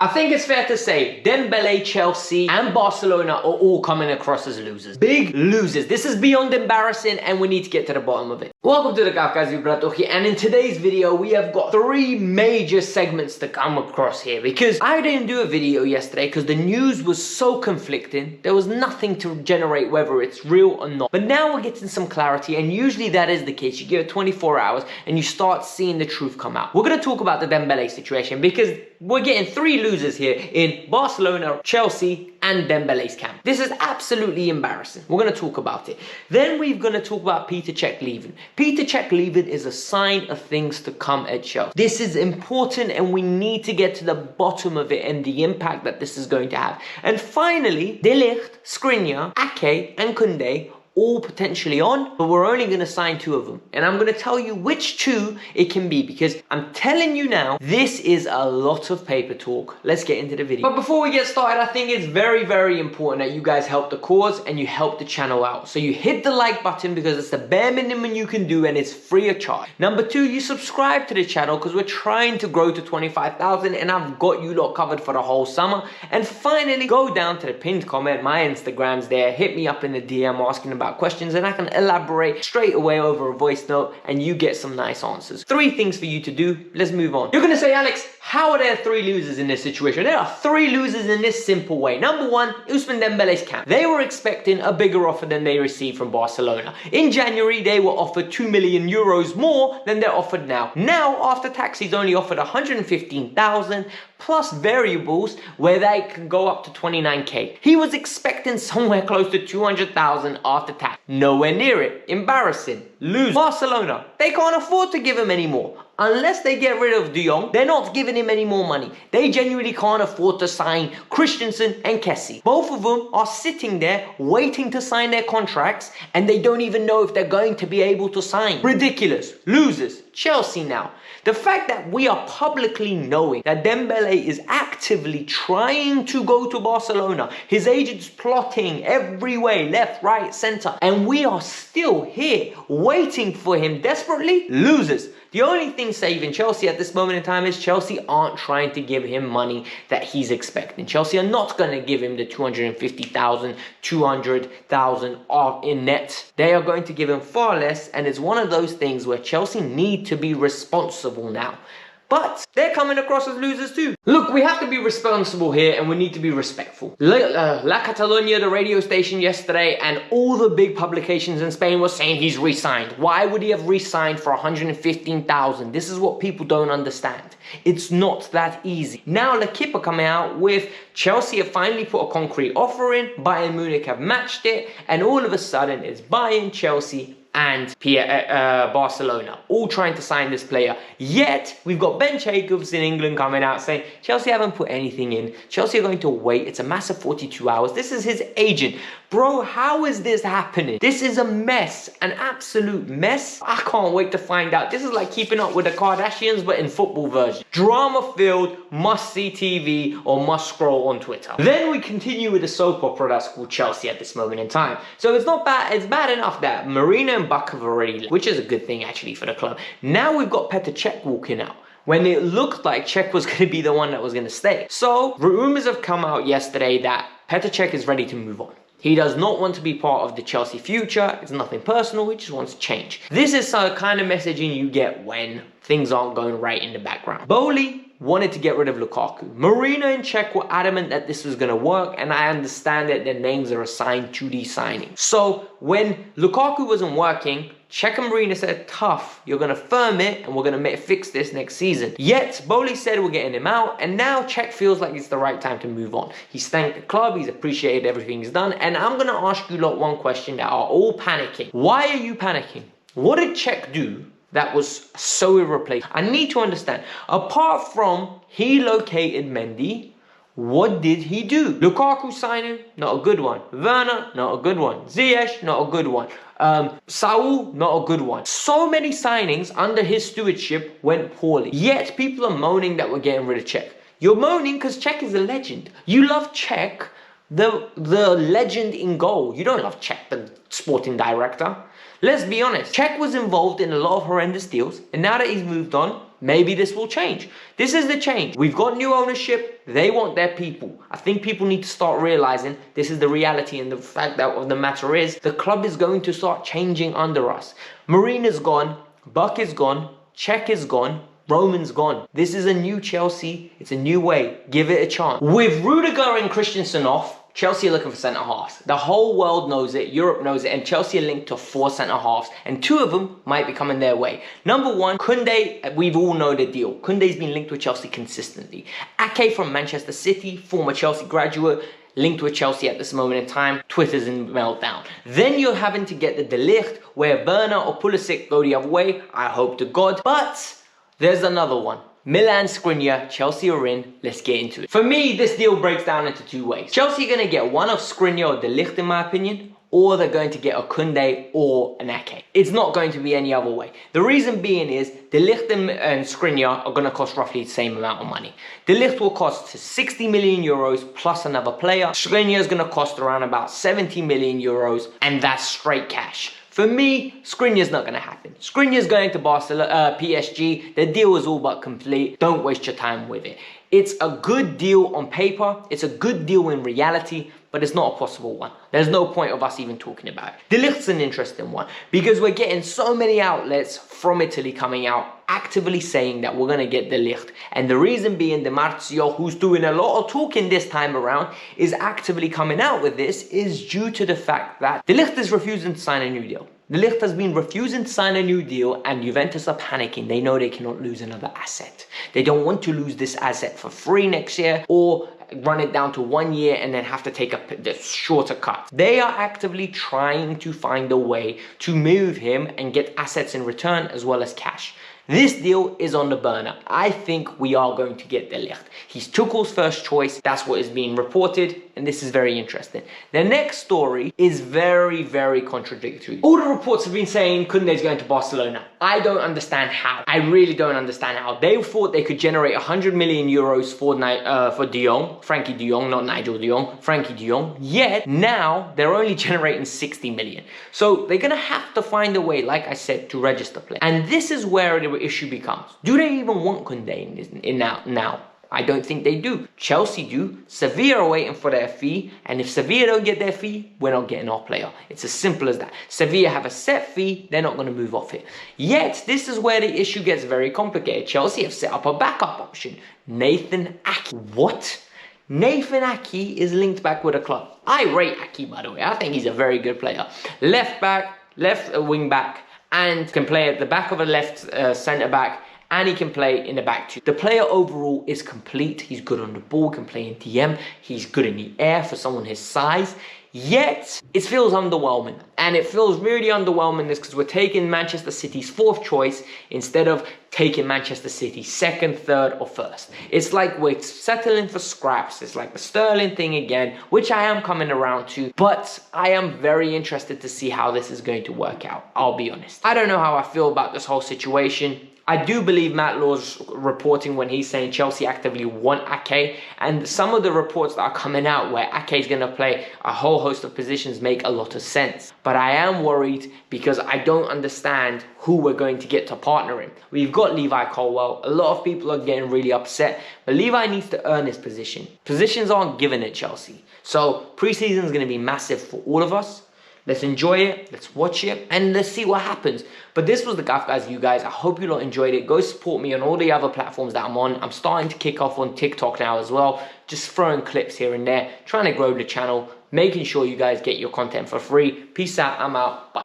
I think it's fair to say Dembele, Chelsea and Barcelona are all coming across as losers. Big losers. This is beyond embarrassing and we need to get to the bottom of it. Welcome to the Kavkas View, and in today's video we have got 3 major segments to come across here because I didn't do a video yesterday because the news was so conflicting. There was nothing to generate whether it's real or not. But now we're getting some clarity, and usually that is the case. You give it 24 hours and you start seeing the truth come out. We're going to talk about the Dembele situation because we're getting 3 losers here in Barcelona, Chelsea and Dembele's camp. This is absolutely embarrassing. We're going to talk about it. Then we're going to talk about Peter Cech leaving. Peter Cech leaving is a sign of things to come at Chelsea. This is important and we need to get to the bottom of it and the impact that this is going to have. And finally, Ligt, Skriniar, Ake and Kounde all potentially on, but we're only going to sign 2 of them. And I'm going to tell you which 2 it can be because I'm telling you now, this is a lot of paper talk. Let's get into the video. But before we get started, I think it's very, very important that you guys help the cause and you help the channel out. So you hit the like button because it's the bare minimum you can do and it's free of charge. Number 2, you subscribe to the channel because we're trying to grow to 25,000 and I've got you lot covered for the whole summer. And finally, go down to the pinned comment. My Instagram's there. Hit me up in the DM asking about questions and I can elaborate straight away over a voice note and you get some nice answers. 3 things for you to do. Let's move on. You're going to say, Alex, how are there 3 losers in this situation? There are 3 losers in this simple way. Number 1, Ousmane Dembele's camp. They were expecting a bigger offer than they received from Barcelona. In January, they were offered 2 million euros more than they're offered now. Now, after tax, he's only offered 115,000 plus variables where they can go up to 29k. He was expecting somewhere close to 200,000 after tax. Nowhere near it. Embarrassing. Lose. Barcelona, they can't afford to give him any more. Unless they get rid of De Jong, they're not giving him any more money. They genuinely can't afford to sign Christensen and Kessie. Both of them are sitting there waiting to sign their contracts and they don't even know if they're going to be able to sign. Ridiculous. Losers. Chelsea now. The fact that we are publicly knowing that Dembele is actively trying to go to Barcelona, his agent's plotting every way, left, right, center, and we are still here waiting for him desperately. Losers. The only thing saving Chelsea at this moment in time is Chelsea aren't trying to give him money that he's expecting. Chelsea are not going to give him the 250,000, 200,000 in net. They are going to give him far less, and it's one of those things where Chelsea need to be responsible now. But they're coming across as losers too. Look, we have to be responsible here and we need to be respectful. La Catalunya, the radio station yesterday, and all the big publications in Spain were saying he's re-signed. Why would he have re-signed for 115,000? This is what people don't understand. It's not that easy. Now L'Equipe are coming out with Chelsea have finally put a concrete offer in, Bayern Munich have matched it, and all of a sudden it's Bayern, Chelsea and Barcelona all trying to sign this player. Yet we've got Ben Jacobs in England coming out saying Chelsea haven't put anything in. Chelsea are going to wait. It's a massive 42 hours. This is his agent. Bro, how is this happening? This is a mess, an absolute mess. I can't wait to find out. This is like Keeping Up with the Kardashians but in football version. Drama filled, must see TV or must scroll on Twitter. Then we continue with the soap opera that's called Chelsea at this moment in time. So it's not bad. It's bad enough that Marina and Buck have already left, which is a good thing actually for the club. Now we've got Petr Cech walking out when it looked like Cech was going to be the one that was going to stay. So rumors have come out yesterday that Petr Cech is ready to move on. He does not want to be part of the Chelsea future. It's nothing personal. He just wants to change. This is the kind of messaging you get when things aren't going right in the background. Bowley wanted to get rid of Lukaku. Marina and Cech were adamant that this was going to work, and I understand that their names are assigned to these signings. So when Lukaku wasn't working, Cech and Marina said, tough, you're going to firm it and we're going to fix this next season. Yet, Bowley said we're getting him out, and now Cech feels like it's the right time to move on. He's thanked the club, he's appreciated everything he's done, and I'm going to ask you lot one question that are all panicking. Why are you panicking? What did Cech do that was so irreplaceable? I need to understand. Apart from he located Mendy, what did he do? Lukaku signing, not a good one. Werner, not a good one. Ziyech, not a good one. Saul, not a good one. So many signings under his stewardship went poorly. Yet people are moaning that we're getting rid of Cech. You're moaning because Cech is a legend. You love Cech, the legend in goal. You don't love Cech, the sporting director. Let's be honest, Cech was involved in a lot of horrendous deals, and now that he's moved on, maybe this will change. This is the change. We've got new ownership. They want their people. I think people need to start realizing this is the reality, and the fact that of the matter is the club is going to start changing under us. Marina's gone. Buck is gone. Cech is gone. Roman's gone. This is a new Chelsea. It's a new way. Give it a chance. With Rudiger and Christensen off, Chelsea are looking for centre-halves. The whole world knows it, Europe knows it, and Chelsea are linked to 4 centre-halves, and 2 of them might be coming their way. Number 1, Kounde, we've all know the deal. Kounde's been linked with Chelsea consistently. Ake from Manchester City, former Chelsea graduate, linked with Chelsea at this moment in time. Twitter's in meltdown. Then you're having to get the Ligt, where Werner or Pulisic go the other way. I hope to God. But there's another one. Milan Skriniar, Chelsea are in. Let's get into it. For me, this deal breaks down into 2 ways. Chelsea are going to get one of Skriniar or De Ligt, in my opinion, or they're going to get a Kounde or an Ake. It's not going to be any other way. The reason being is De Ligt and Skriniar are going to cost roughly the same amount of money. De Ligt will cost 60 million euros plus another player. Skriniar is going to cost around about 70 million euros, and that's straight cash. For me, Skriniar's not going to happen. Skriniar's going to Barcelona, PSG. The deal is all but complete. Don't waste your time with it. It's a good deal on paper. It's a good deal in reality, but it's not a possible one. There's no point of us even talking about it. De Ligt's an interesting one because we're getting so many outlets from Italy coming out actively saying that we're going to get De Ligt. And the reason being, Di Marzio, who's doing a lot of talking this time around, is actively coming out with this, is due to the fact that De Ligt is refusing to sign a new deal. De Ligt has been refusing to sign a new deal, and Juventus are panicking. They know they cannot lose another asset. They don't want to lose this asset for free next year, or run it down to 1 year and then have to take a shorter cut. They are actively trying to find a way to move him and get assets in return as well as cash. This deal is on the burner. I think we are going to get De Ligt. He's Tuchel's first choice. That's what is being reported, and this is very interesting. The next story is very, very contradictory. All the reports have been saying Kounde is going to Barcelona. I don't understand how. I really don't understand how. They thought they could generate 100 million euros for De Jong, Frankie De Jong, not Nigel De Jong, Frankie De Jong. Yet now they're only generating 60 million. So they're gonna have to find a way, like I said, to register players. And this is where the issue becomes. Do they even want Kounde in now? I don't think they do. Chelsea do. Sevilla are waiting for their fee, and if Sevilla don't get their fee, we're not getting our player. It's as simple as that. Sevilla have a set fee, they're not going to move off it. Yet, this is where the issue gets very complicated. Chelsea have set up a backup option. Nathan Ake. What? Nathan Ake is linked back with a club. I rate Ake, by the way. I think he's a very good player. Left back, left wing back, and can play at the back of a left centre back, and he can play in the back too. The player overall is complete. He's good on the ball, can play in DM. He's good in the air for someone his size. Yet, it feels underwhelming. And it feels really underwhelming because we're taking Manchester City's 4th choice instead of taking Manchester City's 2nd, 3rd, or 1st. It's like we're settling for scraps. It's like the Sterling thing again, which I am coming around to. But I am very interested to see how this is going to work out. I'll be honest. I don't know how I feel about this whole situation. I do believe Matt Law's reporting when he's saying Chelsea actively want Ake, and some of the reports that are coming out where Ake is going to play a whole host of positions make a lot of sense. But I am worried because I don't understand who we're going to get to partner him. We've got Levi Colwill. A lot of people are getting really upset, but Levi needs to earn his position. Positions aren't given at Chelsea. So preseason is going to be massive for all of us. Let's enjoy it, let's watch it, and let's see what happens. But this was the Kavkas View, guys. I hope you all enjoyed it. Go support me on all the other platforms that I'm on. I'm starting to kick off on TikTok now as well. Just throwing clips here and there, trying to grow the channel, making sure you guys get your content for free. Peace out, I'm out, bye.